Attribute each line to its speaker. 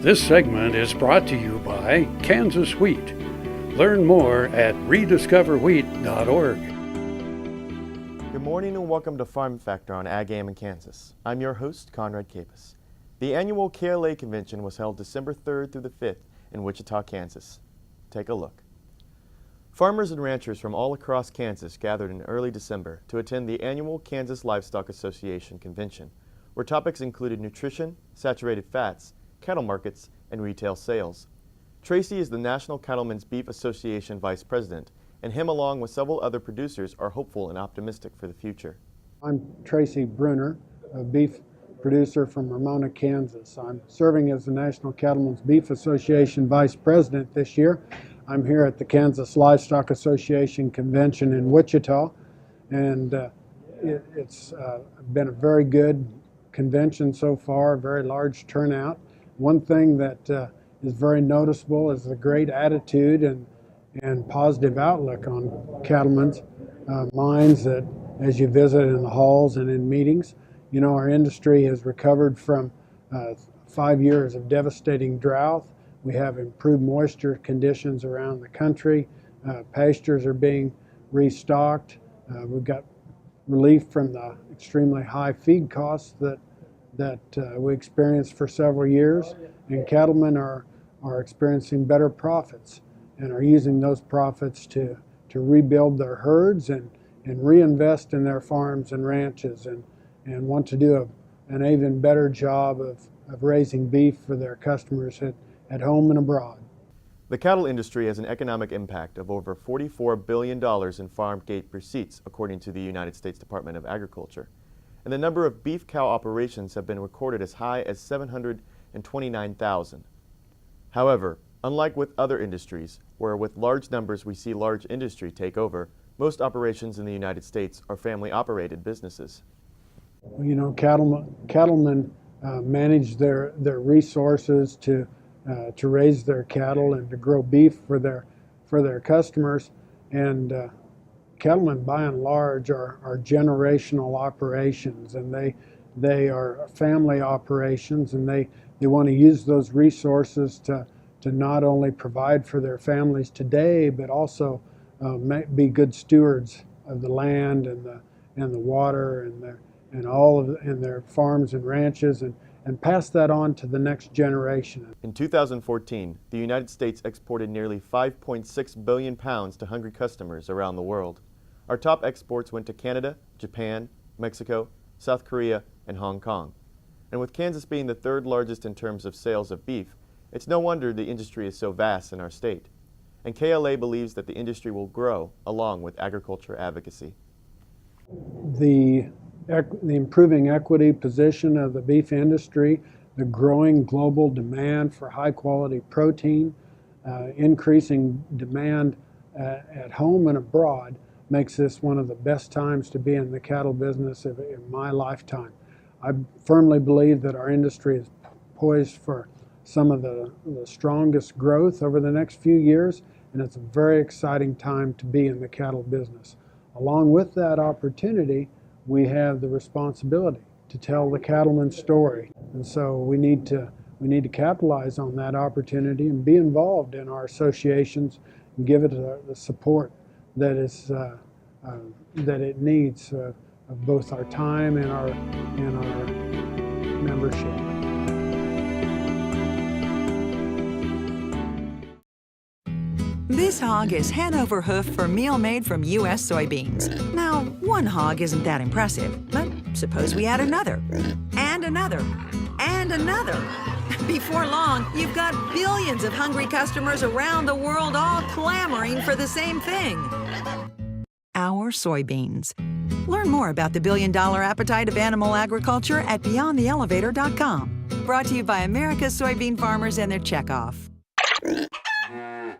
Speaker 1: This segment is brought to you by Kansas Wheat. Learn more at rediscoverwheat.org.
Speaker 2: Good morning and welcome to Farm Factor on Ag Am in Kansas. I'm your host, Conrad Capus. The annual KLA Convention was held December 3rd through the 5th in Wichita, Kansas. Take a look. Farmers and ranchers from all across Kansas gathered in early December to attend the annual Kansas Livestock Association Convention, where topics included nutrition, saturated fats, cattle markets, and retail sales. Tracy is the National Cattlemen's Beef Association Vice President, and him along with several other producers are hopeful and optimistic for the future.
Speaker 3: I'm Tracy Brunner, a beef producer from Ramona, Kansas. I'm serving as the National Cattlemen's Beef Association Vice President this year. I'm here at the Kansas Livestock Association Convention in Wichita, and it's been a very good convention so far, a very large turnout. One thing that is very noticeable is the great attitude and positive outlook on cattlemen's minds that as you visit in the halls and in meetings. You know, our industry has recovered from 5 years of devastating drought. We have improved moisture conditions around the country. Pastures are being restocked. We've got relief from the extremely high feed costs that we experienced for several years, and cattlemen are experiencing better profits and are using those profits to rebuild their herds and reinvest in their farms and ranches and want to do an even better job of raising beef for their customers at home and abroad.
Speaker 2: The cattle industry has an economic impact of over $44 billion in farm gate receipts, according to the United States Department of Agriculture. And the number of beef cow operations have been recorded as high as 729,000. However, unlike with other industries, where with large numbers we see large industry take over, most operations in the United States are family-operated businesses.
Speaker 3: You know, cattlemen manage their resources to raise their cattle and to grow beef for their customers, and cattlemen by and large are generational operations, and they are family operations, and they want to use those resources to not only provide for their families today, but also be good stewards of the land and the water and all of their farms and ranches, and pass that on to the next generation.
Speaker 2: In 2014, the United States exported nearly 5.6 billion pounds to hungry customers around the world. Our top exports went to Canada, Japan, Mexico, South Korea, and Hong Kong. And with Kansas being the third largest in terms of sales of beef, it's no wonder the industry is so vast in our state. And KLA believes that the industry will grow along with agriculture advocacy.
Speaker 3: The improving equity position of the beef industry, the growing global demand for high quality protein, increasing demand at home and abroad makes this one of the best times to be in the cattle business in my lifetime. I firmly believe that our industry is poised for some of the strongest growth over the next few years, and it's a very exciting time to be in the cattle business. Along with that opportunity, we have the responsibility to tell the cattleman's story, and so we need to capitalize on that opportunity and be involved in our associations and give it the support that it needs of both our time and our membership.
Speaker 4: This hog is Hanover hoof for meal made from U.S. soybeans. Now, one hog isn't that impressive, but suppose we add another, and another, and another. Before long, you've got billions of hungry customers around the world all clamoring for the same thing. Our soybeans. Learn more about the billion-dollar appetite of animal agriculture at BeyondTheElevator.com. Brought to you by America's soybean farmers and their checkoff.